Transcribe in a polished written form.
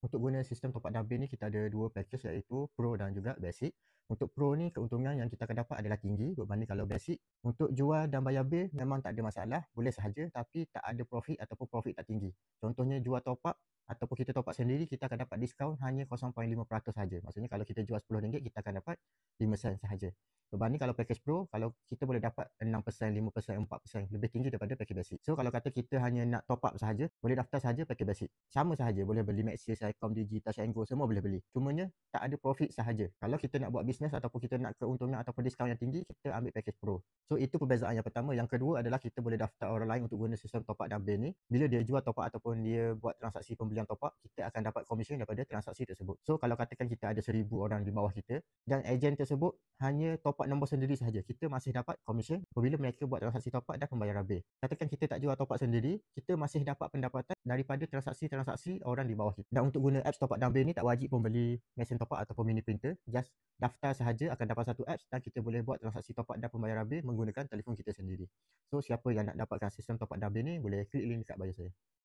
Untuk guna sistem top up double ni kita ada dua package iaitu Pro dan juga Basic. Untuk Pro ni keuntungan yang kita akan dapat adalah tinggi berbanding kalau Basic. Untuk jual dan bayar bil memang tak ada masalah, boleh sahaja tapi tak ada profit ataupun profit tak tinggi. Contohnya jual top up ataupun kita top up sendiri, kita akan dapat diskaun hanya 0.5% sahaja. Maksudnya kalau kita jual RM10 kita akan dapat 5 sen sahaja. Berbanding kalau package Pro, kalau kita boleh dapat 6%, 5%, 4%, lebih tinggi daripada package Basic. So kalau kata kita hanya nak top up sahaja, boleh daftar sahaja package Basic. Sama sahaja, boleh beli Maxis, Icom, Digi, Touch and Go, semua boleh beli. Cumanya tak ada profit sahaja. Kalau kita nak buat bisnes ataupun kita nak keuntungan ataupun diskaun yang tinggi, kita ambil package Pro. So itu perbezaan yang pertama. Yang kedua adalah kita boleh daftar orang lain untuk guna sistem top up dan bil ni. Bila dia jual top up ataupun dia buat transaksi pembelian top up, kita akan dapat komisen daripada transaksi tersebut. So kalau katakan kita ada 1,000 orang di bawah kita dan ejen tersebut hanya top up nombor sendiri sahaja, kita masih dapat komisen apabila mereka buat transaksi top up dan pembayaran bil. Katakan kita tak jual top up sendiri, kita masih dapat pendapatan daripada transaksi-transaksi orang di bawah kita. Dan untuk guna apps top up dan bil ni tak wajib pun beli mesin top up ataupun mini printer. Just daftar sahaja akan dapat satu apps dan kita boleh buat transaksi top up dan pembayaran bil menggunakan telefon kita sendiri. So siapa yang nak dapatkan sistem top up dan bil ni boleh klik link dekat bio saya.